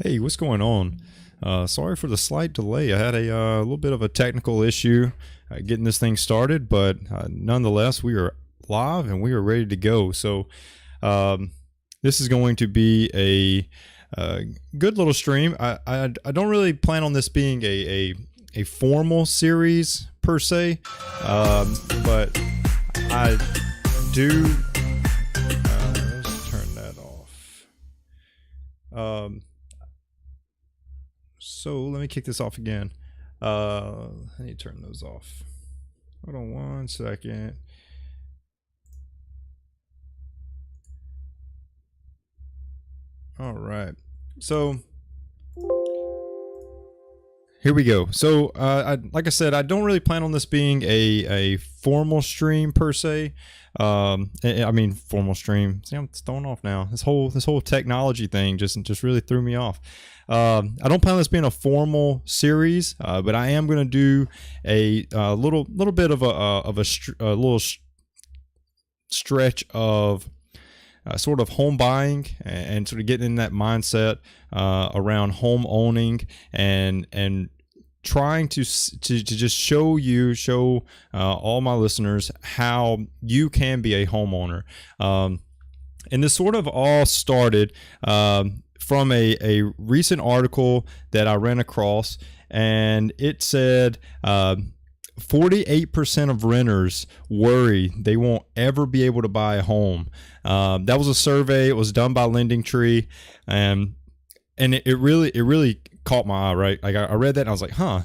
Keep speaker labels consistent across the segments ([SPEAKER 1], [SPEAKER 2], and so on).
[SPEAKER 1] Hey, what's going on? Sorry for the slight delay. I had a little bit of a technical issue getting this thing started, but nonetheless, we are live and we are ready to go. So, um, this is going to be a good little stream. I don't really plan on this being a formal series per se, but I do. Let's turn that off. So let me kick this off again. I need to turn those off. Hold on one second. All right. So here we go. So like I said, I don't really plan on this being a formal stream per se. I mean formal stream. See, I'm thrown off now. This whole technology thing just really threw me off. I don't plan on this being a formal series, but I am going to do a little bit of a little stretch of sort of home buying and sort of getting in that mindset around home owning and trying to just show all my listeners how you can be a homeowner. And this sort of all started from a recent article that I ran across, and it said 48% of renters worry they won't ever be able to buy a home. That was a survey. It was done by LendingTree, and it really caught my eye. Right, like I read that and I was like, huh.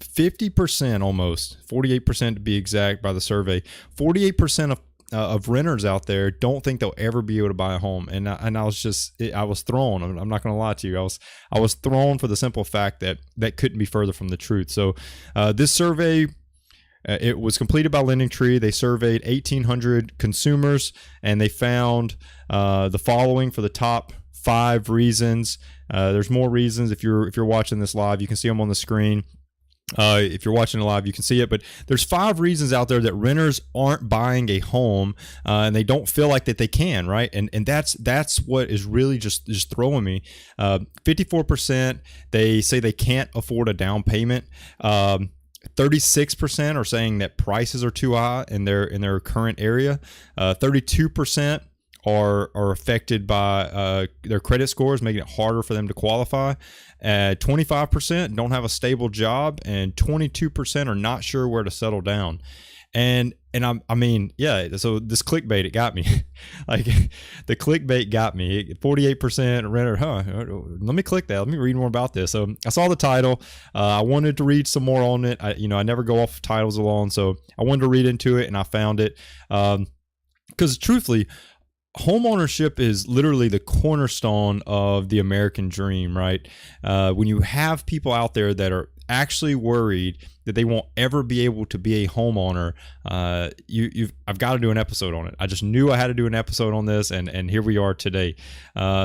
[SPEAKER 1] 50%, almost 48% to be exact, by the survey. 48% of renters out there don't think they'll ever be able to buy a home, and I was thrown. I'm not going to lie to you. I was thrown for the simple fact that couldn't be further from the truth. So this survey, it was completed by LendingTree. They surveyed 1,800 consumers, and they found the following for the top 5 reasons. There's more reasons. If you're watching this live, you can see them on the screen. If you're watching it live, you can see it, but there's 5 reasons out there that renters aren't buying a home, and they don't feel like that they can, right? And that's what is really just throwing me. 54%, they say they can't afford a down payment. 36% are saying that prices are too high in their current area. 32% are affected by their credit scores, making it harder for them to qualify. 25% don't have a stable job, and 22% are not sure where to settle down. And I mean, yeah. So this clickbait, it got me. Like, the clickbait got me. 48% renter. Let me click that. Let me read more about this. So I saw the title. I wanted to read some more on it. I never go off titles alone, so I wanted to read into it, and I found it. Because truthfully, homeownership is literally the cornerstone of the American dream, right? When you have people out there that are actually worried that they won't ever be able to be a homeowner, I've got to do an episode on it. I just knew I had to do an episode on this, and here we are today.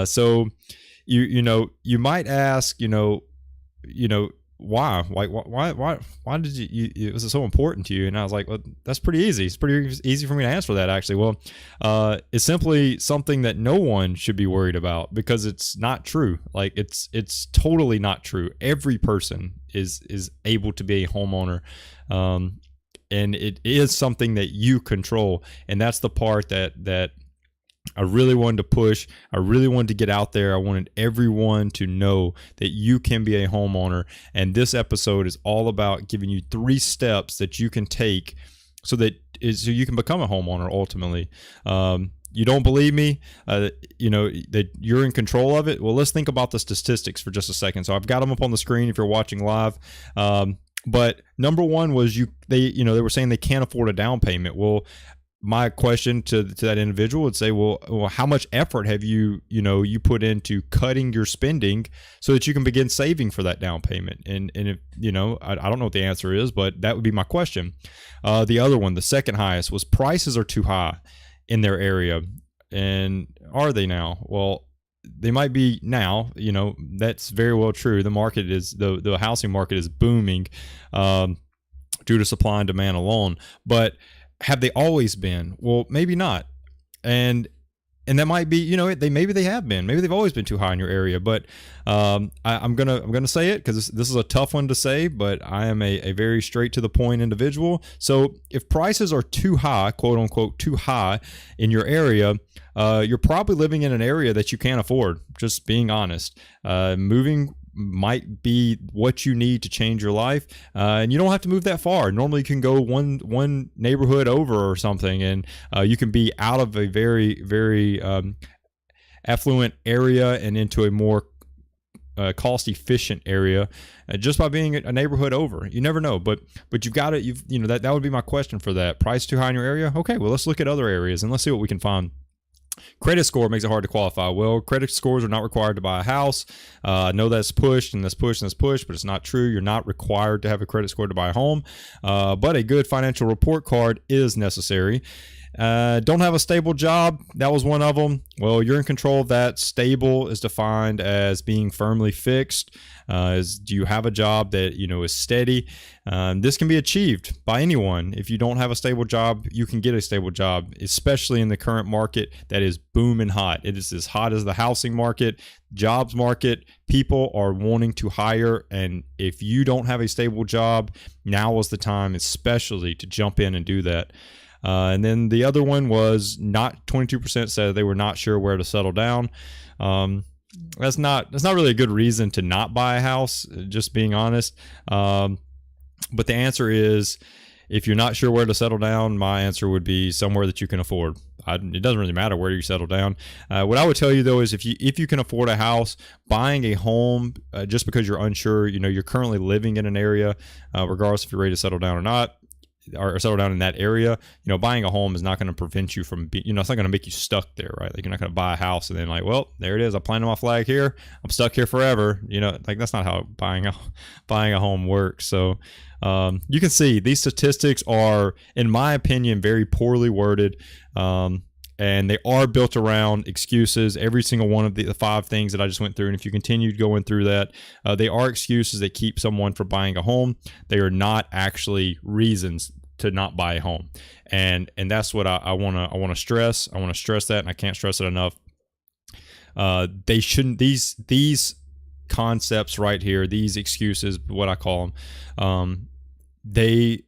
[SPEAKER 1] So you might ask, why did you it was so important to you? And I was like, well, that's pretty easy. It's pretty easy for me to answer that, actually. Well, it's simply something that no one should be worried about, because it's not true. Like, it's totally not true. Every person is able to be a homeowner, and it is something that you control. And that's the part that I really wanted to push. I really wanted to get out there. I wanted everyone to know that you can be a homeowner. And this episode is all about giving you 3 steps that you can take so you can become a homeowner ultimately. You don't believe me, that you're in control of it? Well, let's think about the statistics for just a second. So I've got them up on the screen if you're watching live. But number 1 was they were saying they can't afford a down payment. Well, my question to that individual would say, well, how much effort have you put into cutting your spending so that you can begin saving for that down payment? And if, I don't know what the answer is, but that would be my question. The other one, the second highest, was prices are too high in their area. And are they now? Well, they might be now. That's very well true. The housing market is booming due to supply and demand alone. But have they always been? Well, maybe not. And and that might be, maybe they have been, maybe they've always been too high in your area. But I'm gonna say it because this is a tough one to say, but I am a very straight to the point individual. So if prices are too high, quote unquote, too high in your area, you're probably living in an area that you can't afford. Just being honest, moving might be what you need to change your life, and you don't have to move that far. Normally you can go one neighborhood over or something, and you can be out of a very, very affluent area and into a more cost efficient area just by being a neighborhood over. You never know, but you've got it. That would be my question for that. Price too high in your area? Okay, well, let's look at other areas and let's see what we can find. Credit score makes it hard to qualify. Well, credit scores are not required to buy a house. I know that's pushed and that's pushed and that's pushed, but it's not true. You're not required to have a credit score to buy a home, but a good financial report card is necessary. Don't have a stable job. That was one of them. Well, you're in control of that. Stable is defined as being firmly fixed. Do you have a job that is steady? This can be achieved by anyone. If you don't have a stable job, you can get a stable job, especially in the current market that is booming hot. It is as hot as the housing market, jobs market. People are wanting to hire, and if you don't have a stable job, now is the time, especially to jump in and do that. And then the other one was 22% said they were not sure where to settle down. That's not really a good reason to not buy a house, just being honest. But the answer is, if you're not sure where to settle down, my answer would be somewhere that you can afford. It doesn't really matter where you settle down. What I would tell you though is if you can afford a house, buying a home just because you're unsure, you're currently living in an area, regardless if you're ready to settle down or not, or settle down in that area, buying a home is not going to prevent you from being, it's not going to make you stuck there, right? Like, you're not going to buy a house and then like, well, there it is. I planted my flag here. I'm stuck here forever. Like, that's not how buying a home works. So, you can see these statistics are, in my opinion, very poorly worded. And they are built around excuses. Every single one of the 5 things that I just went through. And if you continued going through that, they are excuses that keep someone from buying a home. They are not actually reasons to not buy a home. And that's what I want to stress. I want to stress that, and I can't stress it enough. They shouldn't, these concepts right here, these excuses, what I call them, they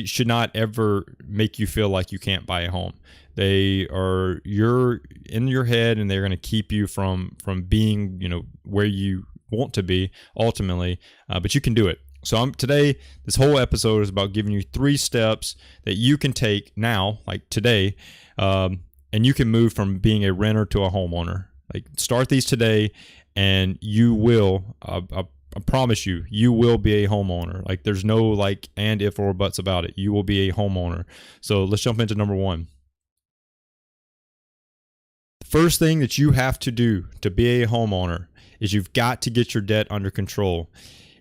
[SPEAKER 1] should not ever make you feel like you can't buy a home. You're in your head, and they're going to keep you from being, where you want to be ultimately, but you can do it. So today, this whole episode is about giving you 3 steps that you can take now, like today, and you can move from being a renter to a homeowner. Like, start these today, and you will, I promise you will be a homeowner. Like, there's no like and if or buts about it. You will be a homeowner. So let's jump into number 1. The first thing that you have to do to be a homeowner is you've got to get your debt under control.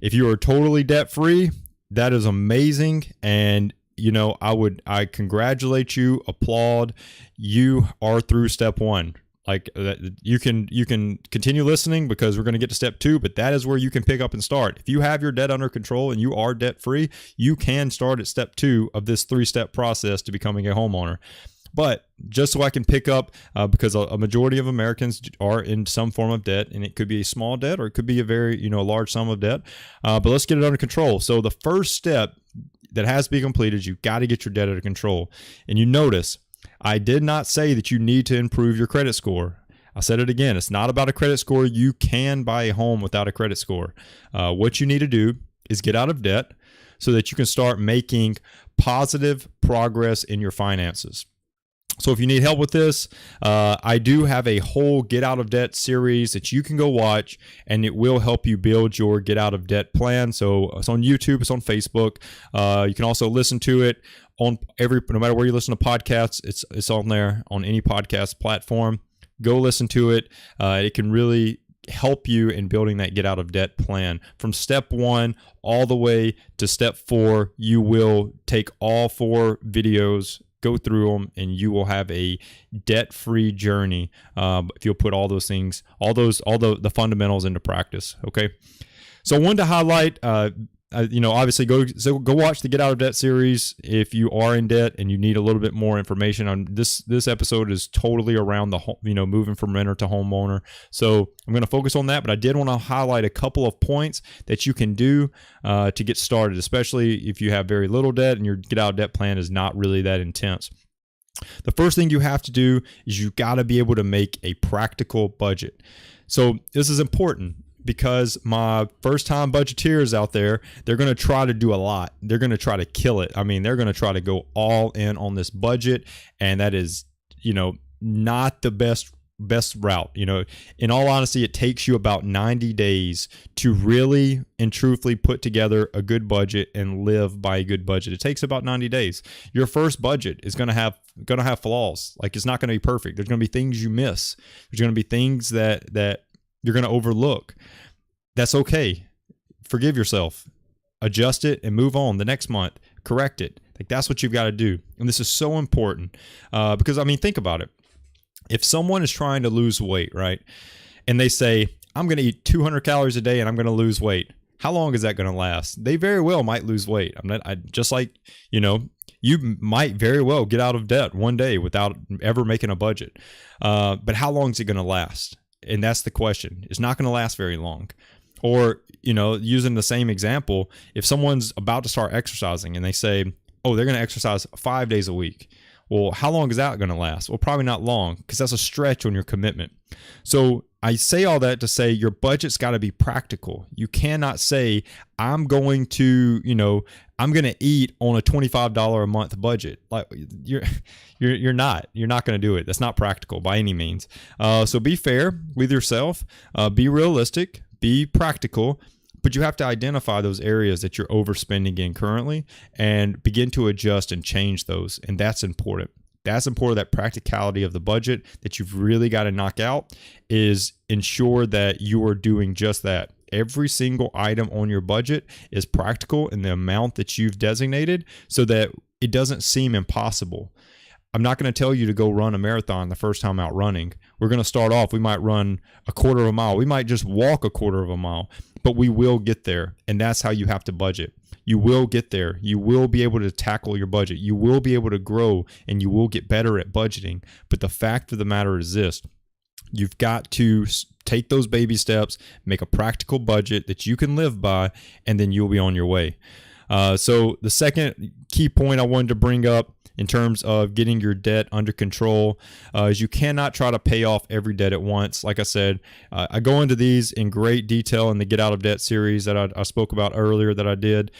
[SPEAKER 1] If you are totally debt free, that is amazing. And I congratulate you, applaud. You are through step 1. Like, you can continue listening because we're going to get to step 2, but that is where you can pick up and start. If you have your debt under control and you are debt free, you can start at step 2 of this 3-step process to becoming a homeowner. But just so I can pick up, because a majority of Americans are in some form of debt, and it could be a small debt or it could be a very, large sum of debt. But let's get it under control. So the first step that has to be completed, you've got to get your debt under control. And you notice, I did not say that you need to improve your credit score. I said it again. It's not about a credit score. You can buy a home without a credit score. What you need to do is get out of debt so that you can start making positive progress in your finances. So if you need help with this, I do have a whole Get Out of Debt series that you can go watch, and it will help you build your Get Out of Debt plan. So it's on YouTube, it's on Facebook. You can also listen to it on no matter where you listen to podcasts, it's on there on any podcast platform. Go listen to it. It can really help you in building that Get Out of Debt plan. From step 1 all the way to step 4, you will take all 4 videos, go through them, and you will have a debt-free journey if you'll put all those things, all the fundamentals into practice. Okay. So I wanted to highlight obviously go watch the Get Out of Debt series if you are in debt and you need a little bit more information on this. This episode is totally around the moving from renter to homeowner. So I'm going to focus on that, but I did want to highlight a couple of points that you can do to get started, especially if you have very little debt and your Get Out of Debt plan is not really that intense. The first thing you have to do is you got to be able to make a practical budget. So this is important, because my first-time budgeteers out there, they're going to try to do a lot. They're going to try to kill it. I mean, they're going to try to go all in on this budget, and that is, not the best route. In all honesty, it takes you about 90 days to really and truthfully put together a good budget and live by a good budget. It takes about 90 days. Your first budget is going to have flaws. Like, it's not going to be perfect. There's going to be things you miss. There's going to be things that you're going to overlook. That's okay. Forgive yourself, adjust it, and move on the next month. Correct it. Like, that's what you've got to do. And this is so important because, think about it. If someone is trying to lose weight, right, and they say, I'm going to eat 200 calories a day and I'm going to lose weight, how long is that going to last? They very well might lose weight. You might very well get out of debt one day without ever making a budget. But how long is it going to last? And that's the question. It's not going to last very long. Or, using the same example, if someone's about to start exercising and they say, oh, they're going to exercise 5 days a week. Well, how long is that going to last? Well, probably not long, because that's a stretch on your commitment. So I say all that to say your budget's got to be practical. You cannot say, I'm going to eat on a $25 a month budget. Like, you're not going to do it. That's not practical by any means. So be fair with yourself, be realistic, be practical, but you have to identify those areas that you're overspending in currently and begin to adjust and change those. And that's important. That's important. That practicality of the budget that you've really got to knock out is ensure that you are doing just that. Every single item on your budget is practical in the amount that you've designated so that it doesn't seem impossible. I'm not going to tell you to go run a marathon the first time out running. We're going to start off. We might run a quarter of a mile. We might just walk a quarter of a mile, but we will get there. And that's how you have to budget. You will get there. You will be able to tackle your budget. You will be able to grow and you will get better at budgeting. But the fact of the matter is this: you've got to take those baby steps, make a practical budget that you can live by, and then you'll be on your way. So the second key point I wanted to bring up in terms of getting your debt under control is you cannot try to pay off every debt at once. Like I said, I go into these in great detail in the Get Out of Debt series that I spoke about earlier that I did.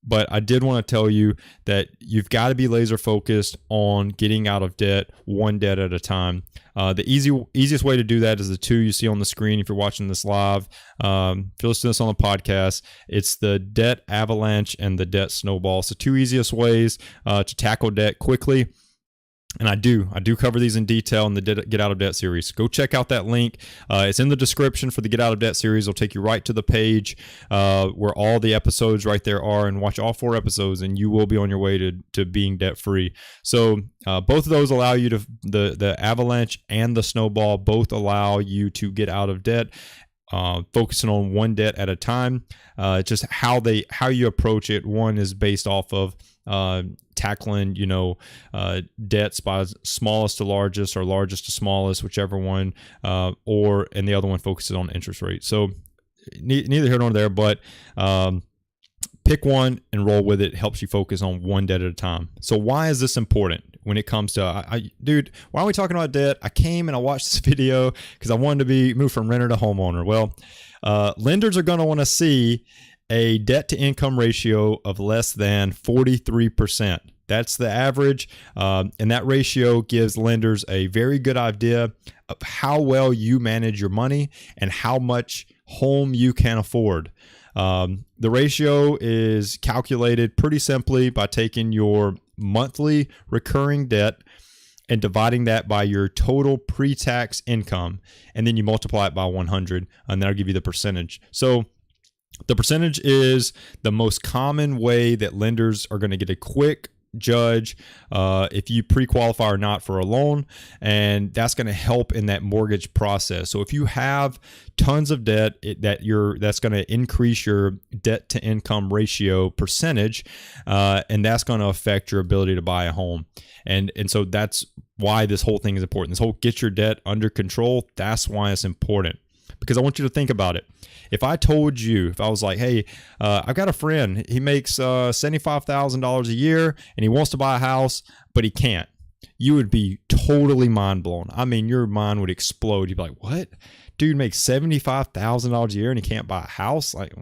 [SPEAKER 1] But I did want to tell you that you've got to be laser focused on getting out of debt, one debt at a time. The easiest way to do that is the two you see on the screen if you're watching this live. If you're listening to this on the podcast, it's the debt avalanche and the debt snowball. So two easiest ways to tackle debt quickly. And I do cover these in detail in the Get Out of Debt series. Go check out that link. It's in the description for the Get Out of Debt series. It'll take you right to the page where all the episodes right there are, and watch all 4 episodes and you will be on your way to being debt free. So both of those allow you to, the avalanche and the snowball both allow you to get out of debt. Focusing on one debt at a time. Just how you approach it. One is based off of tackling, debts by smallest to largest or largest to smallest, whichever one, and the other one focuses on interest rate. So neither here nor there, but pick one and roll with it. It helps you focus on one debt at a time. So why is this important when it comes to, dude, why are we talking about debt? I came and I watched this video because I wanted to move from renter to homeowner. Well, lenders are going to want to see a debt to income ratio of less than 43%. That's the average. And that ratio gives lenders a very good idea of how well you manage your money and how much home you can afford. The ratio is calculated pretty simply by taking your monthly recurring debt and dividing that by your total pre-tax income. And then you multiply it by 100 and that'll give you the percentage. So the percentage is the most common way that lenders are going to get a quick judge if you pre-qualify or not for a loan, and that's going to help in that mortgage process. So if you have tons of debt, that's going to increase your debt to income ratio percentage, and that's going to affect your ability to buy a home. And so that's why this whole thing is important. This whole get your debt under control, that's why it's important. Because I want you to think about it. If I told you, if I was like, hey, I've got a friend, he makes $75,000 a year and he wants to buy a house, but he can't, you would be totally mind blown. I mean, your mind would explode. You'd be like, what? Dude makes $75,000 a year and he can't buy a house? Like,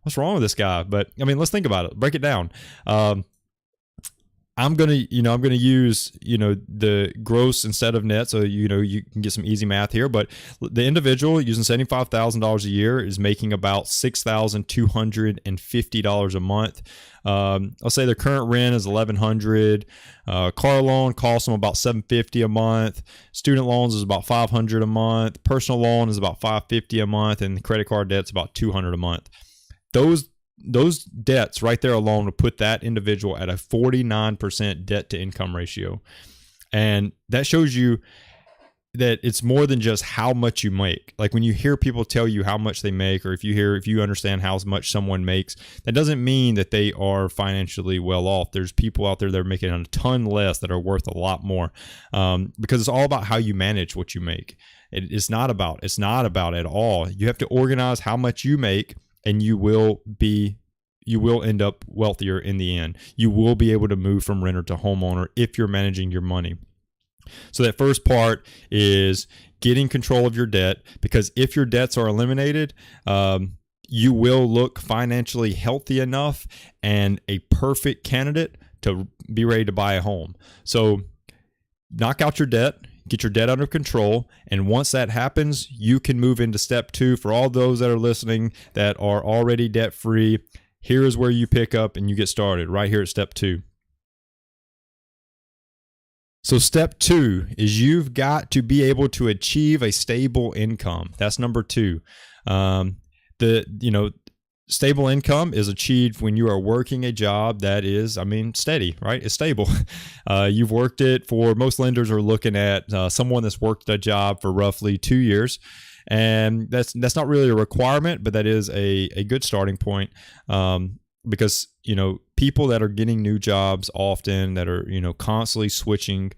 [SPEAKER 1] what's wrong with this guy? But I mean, let's think about it. Break it down. I'm gonna use the gross instead of net, so you can get some easy math here. But the individual using $75,000 a year is making about $6,250 a month. I'll say their current rent is $1,100. Car loan costs them about $750 a month. Student loans is about $500 a month. Personal loan is about $550 a month, and the credit card debt's about $200 a month. Those debts right there alone would put that individual at a 49% debt to income ratio. And that shows you that it's more than just how much you make. Like when you hear people tell you how much they make, or if you understand how much someone makes, that doesn't mean that they are financially well off. There's people out there that are making a ton less that are worth a lot more, because it's all about how you manage what you make. It's not about at all. You have to organize how much you make, and you will end up wealthier in the end. You will be able to move from renter to homeowner if you're managing your money. So that first part is getting control of your debt, because if your debts are eliminated, you will look financially healthy enough and a perfect candidate to be ready to buy a home. So knock out your debt. Get your debt under control, and once that happens, you can move into step 2. For all those that are listening that are already debt free, here is where you pick up and you get started right here at step 2. So step 2 is you've got to be able to achieve a stable income. That's number 2. Stable income is achieved when you are working a job that is, steady, right? It's stable. You've worked it for, most lenders are looking at someone that's worked a job for roughly 2 years. And that's not really a requirement, but that is a good starting point, because, people that are getting new jobs often, that are, constantly switching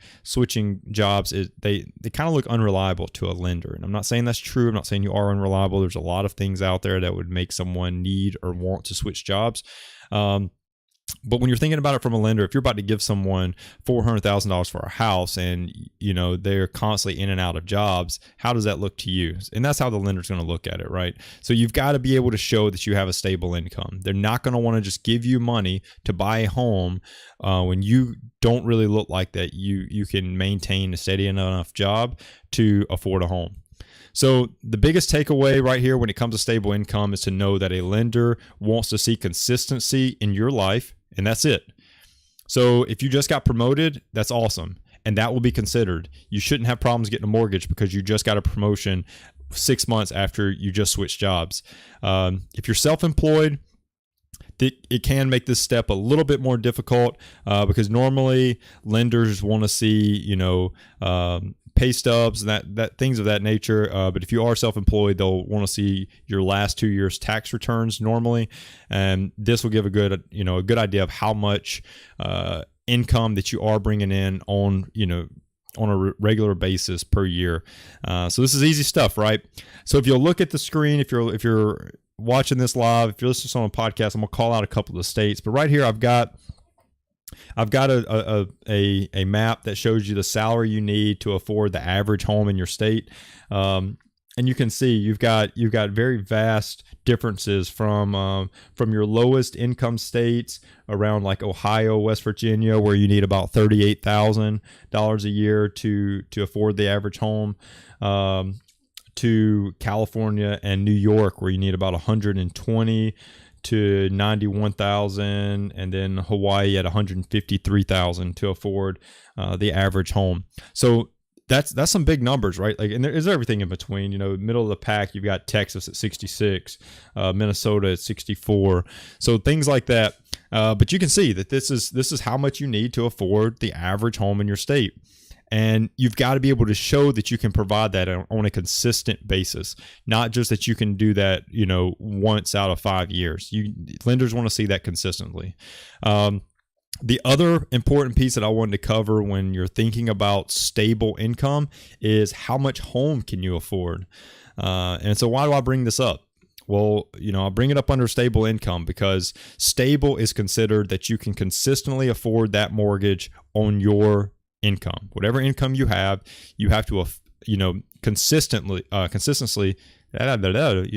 [SPEAKER 1] jobs, they kind of look unreliable to a lender. And I'm not saying that's true. I'm not saying you are unreliable. There's a lot of things out there that would make someone need or want to switch jobs. But when you're thinking about it from a lender, if you're about to give someone $400,000 for a house and, they're constantly in and out of jobs, how does that look to you? And that's how the lender's going to look at it, right? So you've got to be able to show that you have a stable income. They're not going to want to just give you money to buy a home when you don't really look like that you can maintain a steady enough job to afford a home. So the biggest takeaway right here when it comes to stable income is to know that a lender wants to see consistency in your life, and that's it. So if you just got promoted, that's awesome, and that will be considered. You shouldn't have problems getting a mortgage because you just got a promotion 6 months after you just switched jobs. If you're self-employed, it can make this step a little bit more difficult, because normally lenders want to see, pay stubs and that things of that nature. But if you are self-employed, they'll want to see your last 2 years tax returns normally, and this will give a good idea of how much income that you are bringing in on a regular basis per year. So this is easy stuff, right? So if you'll look at the screen, if you're watching this live, if you're listening to this on a podcast, I'm gonna call out a couple of states, but right here I've got a map that shows you the salary you need to afford the average home in your state. And you can see you've got very vast differences from your lowest income states around like Ohio, West Virginia, where you need about $38,000 a year to afford the average home, to California and New York, where you need about 120 to 91,000, and then Hawaii at 153,000 to afford the average home. So that's some big numbers, right? Like, and there is everything in between. Middle of the pack, you've got Texas at 66, Minnesota at 64, so things like that. But you can see that this is how much you need to afford the average home in your state. And you've got to be able to show that you can provide that on a consistent basis, not just that you can do that, once out of 5 years. Lenders want to see that consistently. The other important piece that I wanted to cover when you're thinking about stable income is how much home can you afford? And so why do I bring this up? Well, I bring it up under stable income because stable is considered that you can consistently afford that mortgage on your income. Whatever income you have to, consistently, you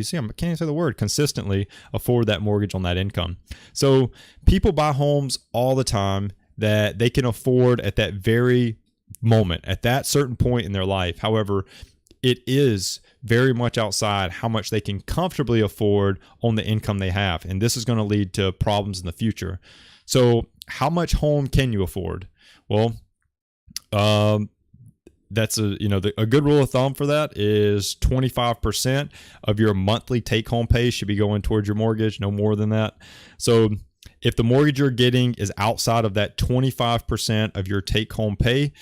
[SPEAKER 1] see, I can't even say the word, consistently afford that mortgage on that income. So people buy homes all the time that they can afford at that very moment, at that certain point in their life. However, it is very much outside how much they can comfortably afford on the income they have. And this is going to lead to problems in the future. So how much home can you afford? Well, that's a good rule of thumb for that is 25% of your monthly take-home pay should be going towards your mortgage, no more than that. So if the mortgage you're getting is outside of that 25% of your take-home pay,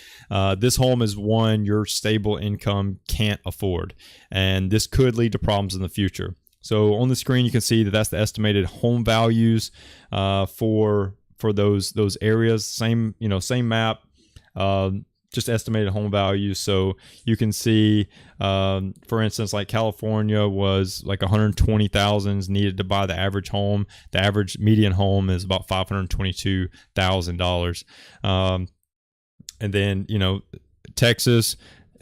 [SPEAKER 1] this home is one your stable income can't afford, and this could lead to problems in the future. So on the screen, you can see that that's the estimated home values for those areas. Same map. Just estimated home values. So you can see, for instance, like California was like 120,000 is needed to buy the average home. The average median home is about $522,000. And then, Texas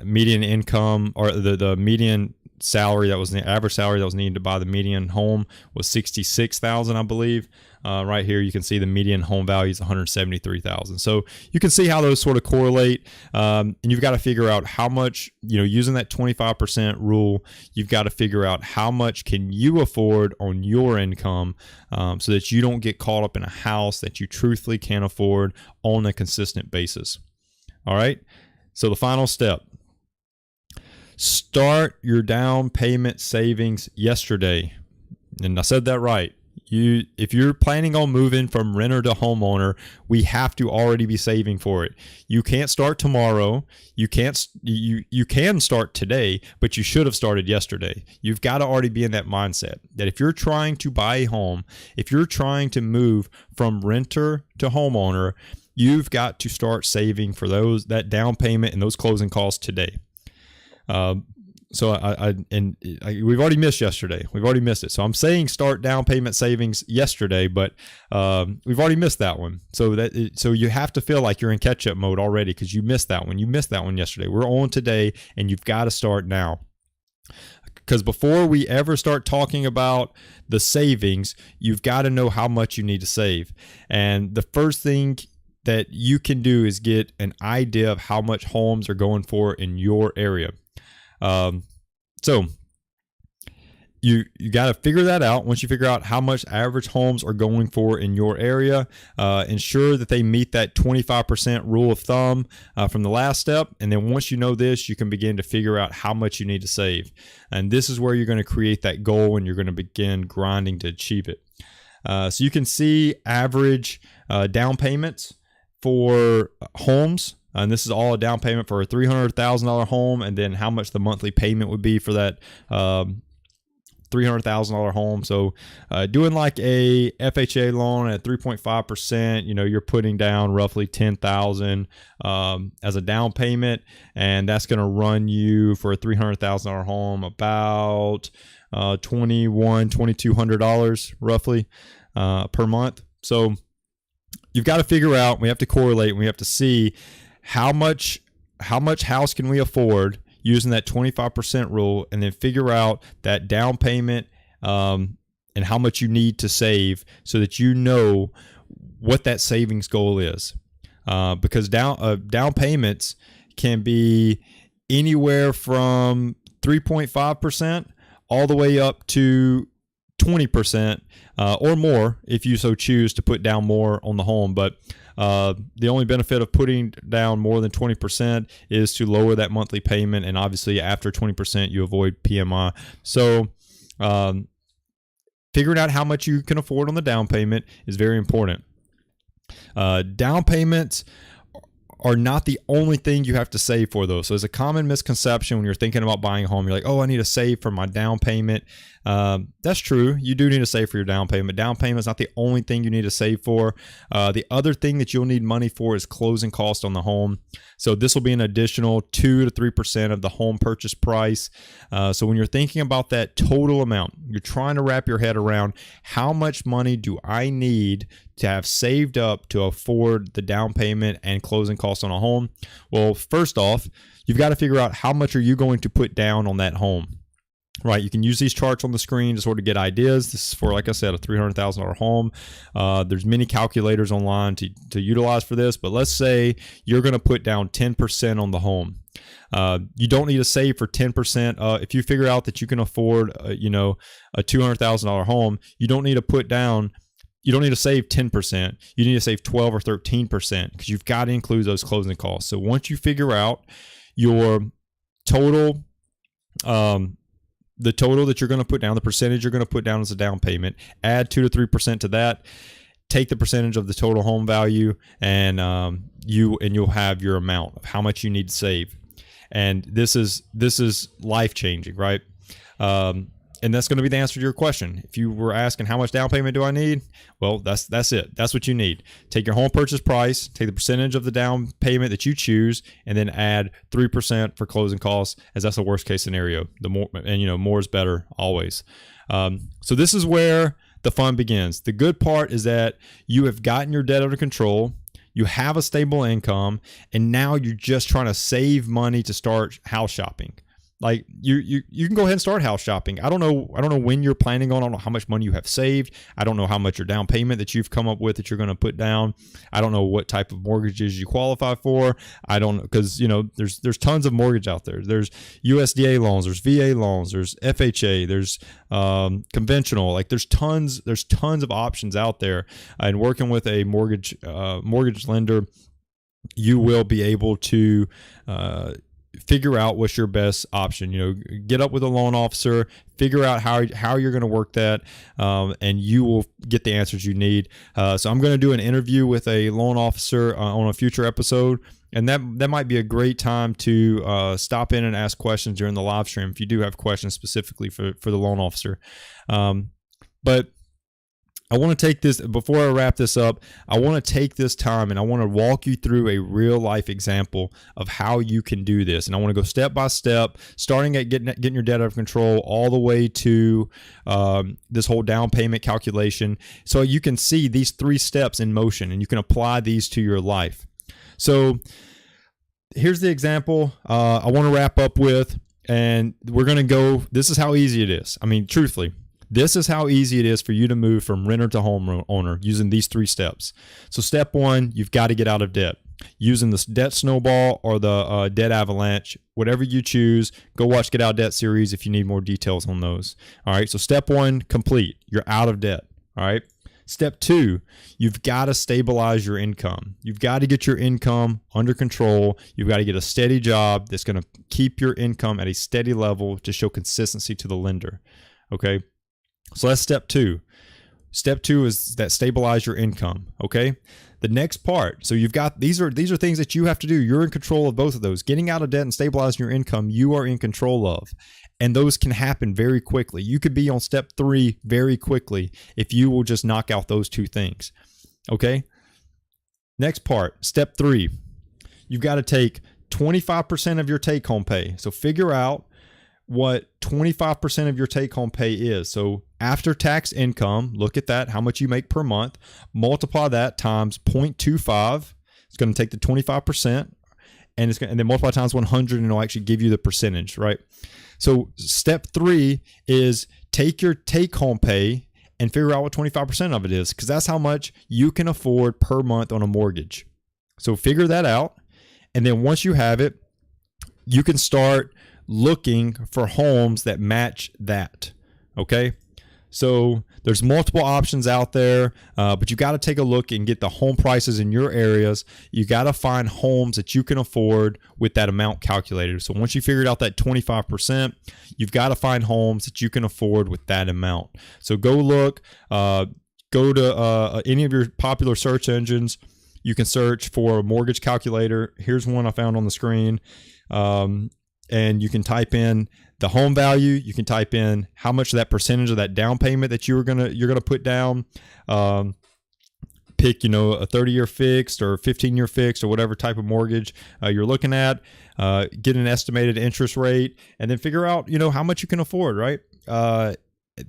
[SPEAKER 1] median income, or the median salary that was the average salary that was needed to buy the median home was 66,000, I believe. Right here, you can see the median home value is 173,000. So you can see how those sort of correlate. And you've got to figure out how much, using that 25% rule, you've got to figure out how much can you afford on your income, so that you don't get caught up in a house that you truthfully can't afford on a consistent basis. All right. So the final step. Start your down payment savings yesterday. And I said that right. If you're planning on moving from renter to homeowner, we have to already be saving for it. You can't start tomorrow. You can start today, but you should have started yesterday. You've got to already be in that mindset that if you're trying to buy a home, if you're trying to move from renter to homeowner, you've got to start saving for that down payment and those closing costs today. So we've already missed yesterday. We've already missed it. So I'm saying start down payment savings yesterday, but we've already missed that one. So you have to feel like you're in catch-up mode already because you missed that one. You missed that one yesterday. We're on today, and you've got to start now. Because before we ever start talking about the savings, you've got to know how much you need to save. And the first thing that you can do is get an idea of how much homes are going for in your area. So you got to figure that out. Once you figure out how much average homes are going for in your area, ensure that they meet that 25% rule of thumb from the last step. And then once you know this, you can begin to figure out how much you need to save. And this is where you're going to create that goal and you're going to begin grinding to achieve it. So you can see average down payments for homes. And this is all a down payment for a $300,000 home, and then how much the monthly payment would be for that $300,000 home. So doing like a FHA loan at 3.5%, you're putting down roughly $10,000 as a down payment, and that's going to run you for a $300,000 home about $2,200 roughly per month. So you've got to figure out, we have to correlate, and we have to see how much house can we afford using that 25% rule, and then figure out that down payment and how much you need to save so that you know what that savings goal is. Because down payments can be anywhere from 3.5% all the way up to 20% or more if you so choose to put down more on the home. But The only benefit of putting down more than 20% is to lower that monthly payment. And obviously after 20%, you avoid PMI. So figuring out how much you can afford on the down payment is very important. Down payments are not the only thing you have to save for, though. So there's a common misconception when you're thinking about buying a home. You're like, oh, I need to save for my down payment. That's true. You do need to save for your down payment. Down payment is not the only thing you need to save for. The other thing that you'll need money for is closing costs on the home. So this will be an additional 2 to 3% of the home purchase price. So when you're thinking about that total amount, you're trying to wrap your head around how much money do I need to have saved up to afford the down payment and closing costs on a home. Well, first off, you've got to figure out how much are you going to put down on that home. Right, you can use these charts on the screen to sort of get ideas. This is for, like I said, a $300,000 home. There's many calculators online to utilize for this, but let's say you're going to put down 10% on the home. You don't need to save for 10%. If you figure out that you can afford, a $200,000 home, you don't need to put down. You don't need to save 10%. You need to save 12 or 13% because you've got to include those closing costs. So once you figure out your total, the total that you're going to put down, the percentage you're going to put down as a down payment, add 2 to 3% to that, take the percentage of the total home value, and you'll have your amount of how much you need to save. And this is life changing, right? And that's going to be the answer to your question. If you were asking how much down payment do I need? Well, that's it. That's what you need. Take your home purchase price, take the percentage of the down payment that you choose, and then add 3% for closing costs, as that's the worst case scenario. The more, and more is better always. So this is where the fun begins. The good part is that you have gotten your debt under control. You have a stable income, and now you're just trying to save money to start house shopping. Like you can go ahead and start house shopping. I don't know when you're planning on. I don't know how much money you have saved. I don't know how much your down payment that you've come up with that you're going to put down. I don't know what type of mortgages you qualify for. I don't know, because there's tons of mortgage out there. There's USDA loans, there's VA loans, there's FHA, there's conventional. Like there's tons of options out there. And working with a mortgage lender, you will be able to figure out what's your best option. Get up with a loan officer, figure out how you're going to work that, and you will get the answers you need. So I'm going to do an interview with a loan officer on a future episode, and that might be a great time to stop in and ask questions during the live stream if you do have questions specifically for the loan officer. But I want to take this, before I wrap this up, I want to take this time and I want to walk you through a real life example of how you can do this. And I want to go step by step, starting at getting your debt under control all the way to this whole down payment calculation. So you can see these 3 steps in motion and you can apply these to your life. So here's the example I want to wrap up with, and we're going to go, this is how easy it is. I mean, truthfully, this is how easy it is for you to move from renter to homeowner using these 3 steps. So step 1, you've got to get out of debt. Using the debt snowball or the debt avalanche, whatever you choose, go watch Get Out of Debt series if you need more details on those. All right, so step 1, complete. You're out of debt. All right. Step 2, you've got to stabilize your income. You've got to get your income under control. You've got to get a steady job that's going to keep your income at a steady level to show consistency to the lender. Okay. So that's step 2. Step 2 is that stabilize your income. Okay. The next part. So you've got, these are things that you have to do. You're in control of both of those. Getting out of debt and stabilizing your income, you are in control of. And those can happen very quickly. You could be on step 3 very quickly if you will just knock out those 2 things. Okay. Next part, step 3. You've got to take 25% of your take home pay. So figure out what 25% of your take home pay is. So after tax income, look at that, how much you make per month, multiply that times 0.25. It's going to take the 25% and then multiply times 100 and it'll actually give you the percentage, right? So step 3 is take your take home pay and figure out what 25% of it is, because that's how much you can afford per month on a mortgage. So figure that out. And then once you have it, you can start looking for homes that match that. Okay. So there's multiple options out there, but you got to take a look and get the home prices in your areas. You got to find homes that you can afford with that amount calculated. So once you figured out that 25%, you've got to find homes that you can afford with that amount. So go look, go to any of your popular search engines. You can search for a mortgage calculator. Here's one I found on the screen. And you can type in the home value. You can type in how much of that percentage of that down payment that you're gonna put down. Pick, a 30-year fixed or 15-year fixed or whatever type of mortgage you're looking at. Get an estimated interest rate, and then figure out how much you can afford, right?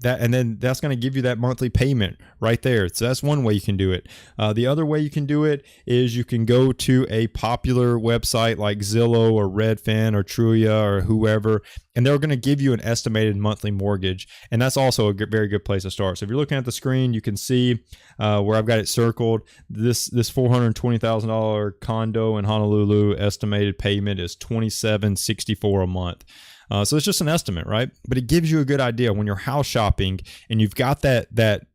[SPEAKER 1] And then that's going to give you that monthly payment right there. So that's one way you can do it. The other way you can do it is you can go to a popular website like Zillow or Redfin or Trulia or whoever, and they're going to give you an estimated monthly mortgage. And that's also a very good place to start. So if you're looking at the screen, you can see where I've got it circled. This $420,000 condo in Honolulu estimated payment is $27.64 a month. So it's just an estimate, right? But it gives you a good idea when you're house shopping and you've got that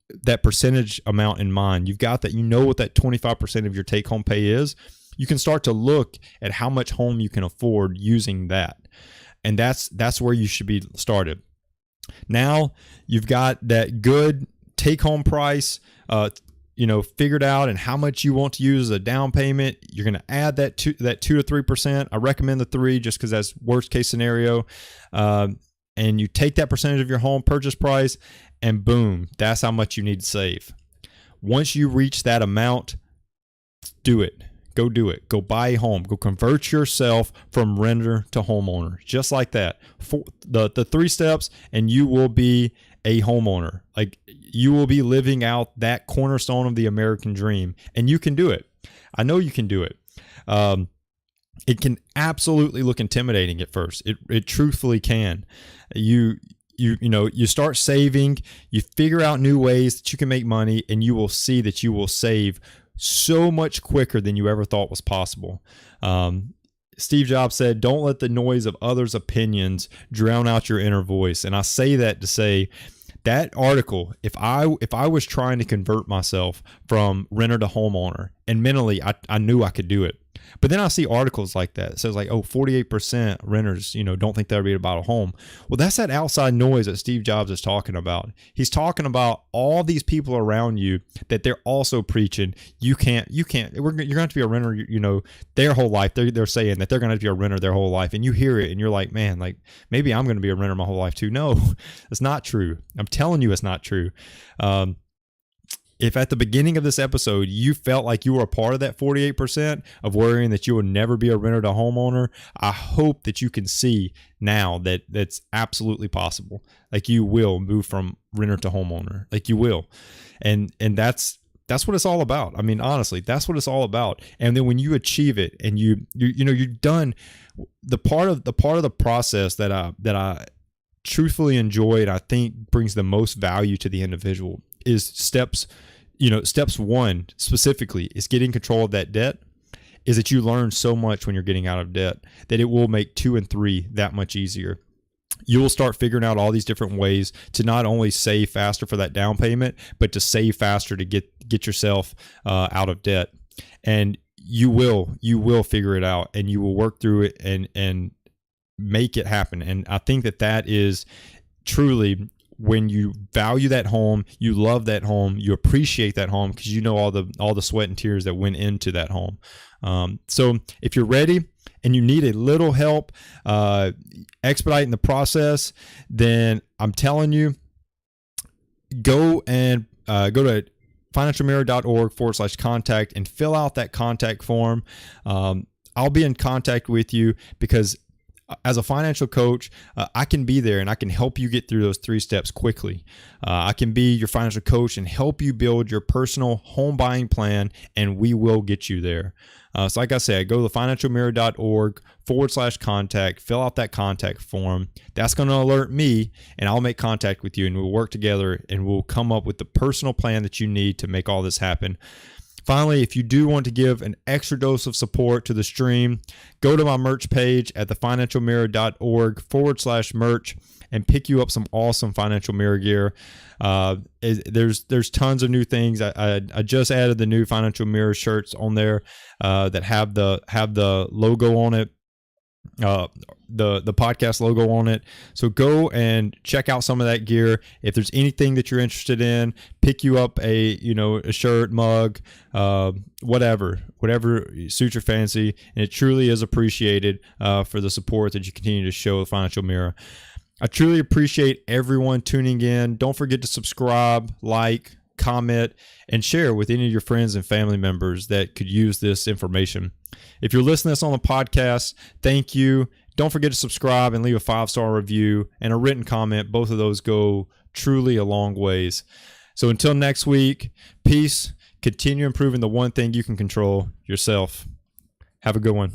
[SPEAKER 1] percentage amount in mind. You've got that, what that 25% of your take home pay is. You can start to look at how much home you can afford using that. And that's where you should be started. Now you've got that good take home price, figured out, and how much you want to use as a down payment. You're going to add that 2 to 3%. I recommend the 3 just because that's worst case scenario. And you take that percentage of your home purchase price, and boom, that's how much you need to save. Once you reach that amount, do it. Go do it. Go buy a home. Go convert yourself from renter to homeowner, just like that. For the 3 steps, and you will be a homeowner. Like, you will be living out that cornerstone of the American dream, and you can do it. I know you can do it. It can absolutely look intimidating at first. It truthfully can. You start saving, you figure out new ways that you can make money, and you will see that you will save so much quicker than you ever thought was possible. Steve Jobs said, "Don't let the noise of others' opinions drown out your inner voice." And I say that to say that article, if I was trying to convert myself from renter to homeowner, and mentally I knew I could do it. But then I see articles like that. It says 48% renters, don't think they'll be about a home. Well, that's that outside noise that Steve Jobs is talking about. He's talking about all these people around you that they're also preaching. You're going to have to be a renter, their whole life. They're saying that they're going to have to be a renter their whole life. And you hear it and you're like, man, maybe I'm going to be a renter my whole life too. No, it's not true. I'm telling you, it's not true. If at the beginning of this episode you felt like you were a part of that 48% of worrying that you will never be a renter to homeowner, I hope that you can see now that that's absolutely possible. Like, you will move from renter to homeowner. Like, you will. And that's what it's all about. I mean, honestly, that's what it's all about. And then when you achieve it and you've done the part of the process that I truthfully enjoy, and I think brings the most value to the individual, is steps 1 specifically is getting control of that debt. Is that you learn so much when you're getting out of debt that it will make 2 and 3 that much easier. You will start figuring out all these different ways to not only save faster for that down payment, but to save faster to get yourself out of debt. And you will figure it out, and you will work through it and make it happen. And I think that is truly, when you value that home, you love that home, you appreciate that home because you know all the sweat and tears that went into that home. So if you're ready and you need a little help expediting the process, then I'm telling you, go to financialmirror.org/contact and fill out that contact form. I'll be in contact with you because as a financial coach, I can be there and I can help you get through those 3 steps quickly. I can be your financial coach and help you build your personal home buying plan, and we will get you there. So like I said, go to financialmirror.org/contact, fill out that contact form. That's going to alert me, and I'll make contact with you, and we'll work together, and we'll come up with the personal plan that you need to make all this happen. Finally, if you do want to give an extra dose of support to the stream, go to my merch page at thefinancialmirror.org/merch and pick you up some awesome Financial Mirror gear. There's tons of new things. I just added the new Financial Mirror shirts on there that have the logo on it. The podcast logo on it. So go and check out some of that gear. If there's anything that you're interested in, pick you up a shirt, mug, whatever suits your fancy. And it truly is appreciated for the support that you continue to show the Financial Mirror. I truly appreciate everyone tuning in. Don't forget to subscribe, like, comment, and share with any of your friends and family members that could use this information. If you're listening to this on the podcast, thank you. Don't forget to subscribe and leave a 5-star review and a written comment. Both of those go truly a long ways. So until next week, peace. Continue improving the one thing you can control, yourself. Have a good one.